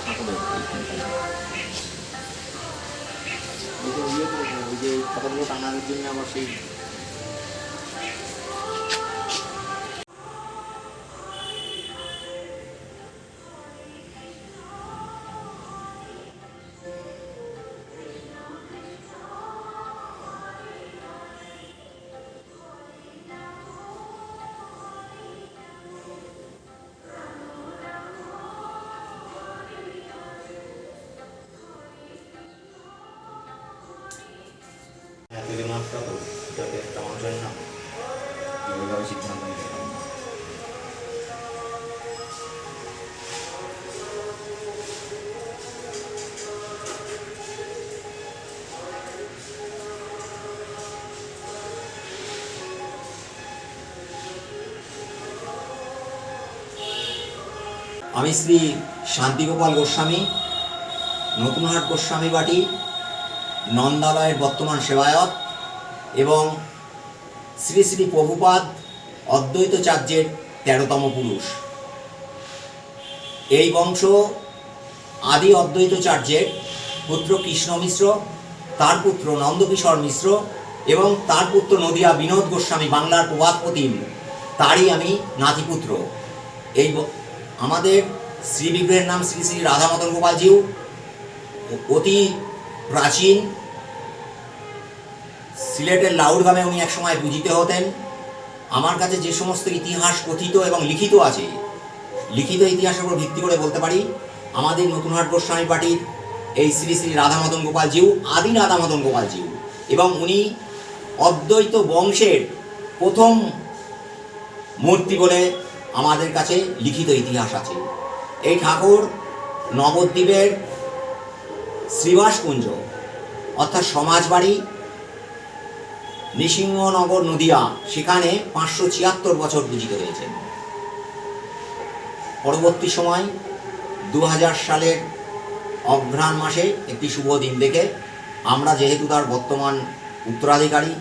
ঠাকুরের ওই যে খাতাগুলো টানানোর জন্য আবার সেই মাছটা তো যাতে একটা মানুষের না এইভাবে সিদ্ধান্ত নিতে পারি। আমি শ্রী শান্তিগোপাল গোস্বামী, নতুনহাট গোস্বামী বাটি নন্দালয়ের বর্তমান সেবায়ত এবং শ্রী শ্রী প্রভুপাদ অদ্বৈতাচার্যের ১৩তম পুরুষ। এই বংশ আদি অদ্বৈতাচার্যের পুত্র কৃষ্ণ মিশ্র, তার পুত্র নন্দকিশোর মিশ্র এবং তার পুত্র নদিয়া বিনোদ গোস্বামী, বাংলার প্রবাদ প্রতিম, তারই আমি নাতিপুত্র। এই আমাদের শ্রী বিগ্রহের নাম শ্রী শ্রী রাধামদন গোপালজিউ। অতি প্রাচীন সিলেটের লাউড়গ্রামে উনি একসময় পূজিত হতেন। আমার কাছে যে সমস্ত ইতিহাস কথিত এবং লিখিত আছে, লিখিত ইতিহাসের উপর ভিত্তি করে বলতে পারি আমাদের নতুনহাট গোস্বামী পার্টির এই শ্রী শ্রী রাধামদন গোপালজিউ আদি রাধামদন গোপালজিউ, এবং উনি অদ্বৈত বংশের প্রথম মূর্তি বলে আমাদের কাছে লিখিত ইতিহাস আছে। এই ঠাকুর নবদ্বীপের শ্রীবাসকুঞ্জ অর্থাৎ সমাজবাড়ি নৃসিংহনগর নদিয়া, সেখানে 576 বছর পূজিত হয়েছেন। পরবর্তী সময় 2000 সালের অঘ্রাণ মাসে একটি শুভ দিন দেখে আমরা যেহেতু তার বর্তমান উত্তরাধিকারী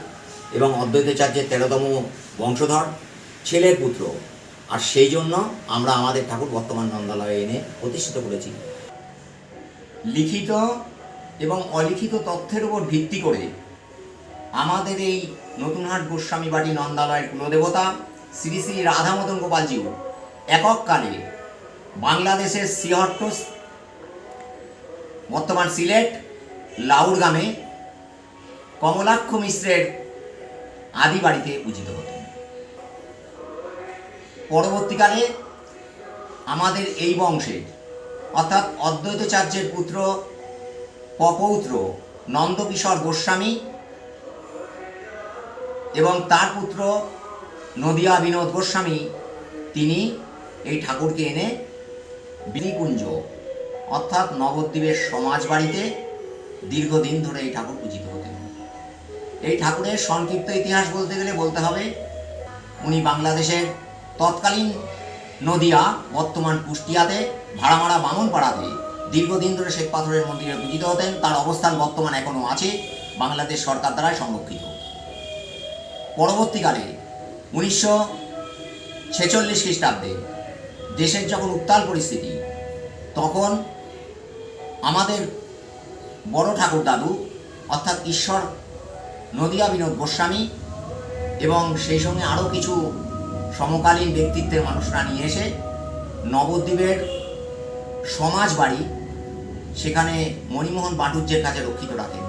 এবং অদ্বৈতাচার্যের 13তম বংশধর, ছেলের পুত্র, আর সেই জন্য আমরা আমাদের ঠাকুর বর্তমান নন্দালয়ে এনে প্রতিষ্ঠিত করেছি। লিখিত এবং অলিখিত তথ্যের উপর ভিত্তি করে আমাদের এই নতুনহাট গোস্বামী বাটি নন্দালয়ের কুলদেবতা শ্রী শ্রী রাধামদন গোপালজিউ একককালে বাংলাদেশের শ্রীহট্ট, বর্তমান সিলেট লাউড়গ্রামে কমলাক্ষ মিশ্রের আদি বাড়িতে পূজিত হতেন। পরবর্তীকালে আমাদের এই বংশের অর্থাৎ অদ্বৈতাচার্যের পুত্র পপৌত্র নন্দকিশোর গোস্বামী এবং তার পুত্র নদিয়া বিনোদ গোস্বামী, তিনি এই ঠাকুরকে এনে বিনিকুঞ্জ অর্থাৎ নবদ্বীপের সমাজবাড়িতে দীর্ঘদিন ধরে এই ঠাকুর পূজিত হতেন। এই ঠাকুরের সংক্ষিপ্ত ইতিহাস বলতে গেলে বলতে হবে উনি বাংলাদেশের তৎকালীন নদিয়া, বর্তমান কুষ্টিয়াতে ভাড়ামারা বামনপাড়াতে দীর্ঘদিন ধরে শ্বেত পাথরের মন্দিরে পূজিত হতেন। তার অবস্থান বর্তমান এখনও আছে, বাংলাদেশ সরকার দ্বারা সংরক্ষিত। পরবর্তীকালে 1946 খ্রিস্টাব্দে দেশের যখন উত্তাল পরিস্থিতি, তখন আমাদের বড় ঠাকুর দাদু অর্থাৎ ঈশ্বর নদিয়া বিনোদ গোস্বামী এবং সেই সঙ্গে আরও কিছু সমকালীন ব্যক্তিত্বের মানুষরা নিয়ে এসে নবদ্বীপের সমাজবাড়ি সেখানে মণিমোহন বাটুজ্যের কাছে রক্ষিত রাখেন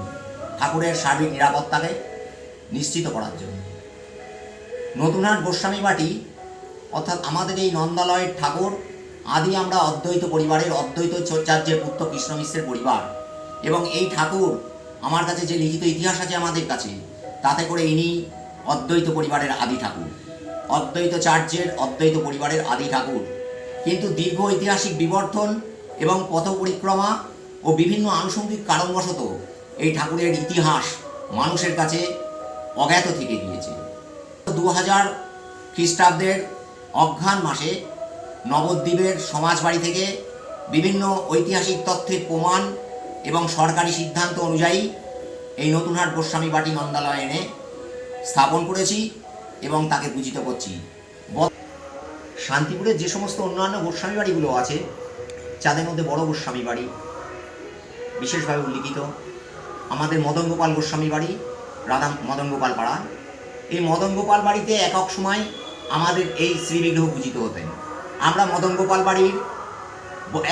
ঠাকুরের সার্বিক নিরাপত্তাকে নিশ্চিত করার জন্য। নতুনহাট গোস্বামী বাটি অর্থাৎ আমাদের এই নন্দালয়ের ঠাকুর আদি আমরা অদ্বৈত পরিবারের অদ্বৈতাচার্যের পুত্র কৃষ্ণ মিশ্রের পরিবার, এবং এই ঠাকুর আমার কাছে যে লিখিত ইতিহাস আছে আমাদের কাছে, তাতে করে ইনি অদ্বৈত পরিবারের আদি ঠাকুর, অদ্বৈতাচার্যের অদ্বৈত পরিবারের আদি ঠাকুর। কিন্তু দীর্ঘ ঐতিহাসিক বিবর্তন এবং পথ পরিক্রমা ও বিভিন্ন আনুষঙ্গিক কারণবশত এই ঠাকুরের ইতিহাস মানুষের কাছে অজ্ঞাত থেকে গিয়েছে। 2000 খ্রিস্টাব্দের অঘ্রাণ মাসে নবদ্বীপের সমাজবাড়ি থেকে বিভিন্ন ঐতিহাসিক তথ্যের প্রমাণ এবং সরকারি সিদ্ধান্ত অনুযায়ী এই নতুনহাট গোস্বামী বাটি নন্দালয়ে এনে স্থাপন করেছি এবং তাকে পূজিত করছি। শান্তিপুরের যে সমস্ত অন্যান্য গোস্বামী বাড়িগুলো আছে, যাদের মধ্যে বড় গোস্বামী বাড়ি বিশেষভাবে উল্লিখিত, আমাদের মদন গোপাল গোস্বামী বাড়ি রাধা মদন গোপাল পাড়া। এই মদন গোপাল বাড়িতে একক সময় আমাদের এই শ্রীবিগ্রহ পূজিত হতেন। আমরা মদন গোপাল বাড়ির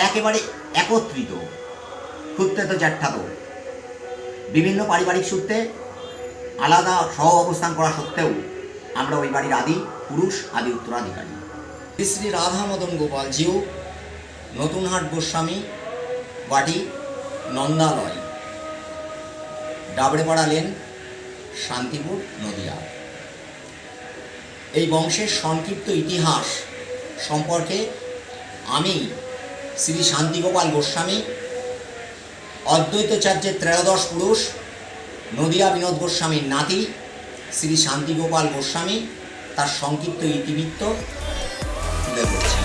একেবারে একত্রিত ক্ষুদ্রেত জ্যাঠাতো বিভিন্ন পারিবারিক সূত্রে আলাদা সহ অবস্থান করা সত্ত্বেও আমরা ওই বাড়ির আদি পুরুষ, আদি উত্তরাধিকারী। শ্রী শ্রী রাধা মদন গোপাল জিউ, নতুনহাট গোস্বামী বাটি, নন্দালয়, ডাবড়েপাড়া লেন, শান্তিপুর, নদিয়া। এই বংশের সংক্ষিপ্ত ইতিহাস সম্পর্কে আমি শ্রী শান্তিগোপাল গোস্বামী, অদ্বৈতাচার্যের ত্রয়োদশ পুরুষ, নদিয়া বিনোদ গোস্বামীর নাতি শ্রী শান্তিগোপাল গোস্বামী, তার সংক্ষিপ্ত ইতিবৃত্ত তুলে ধরছি।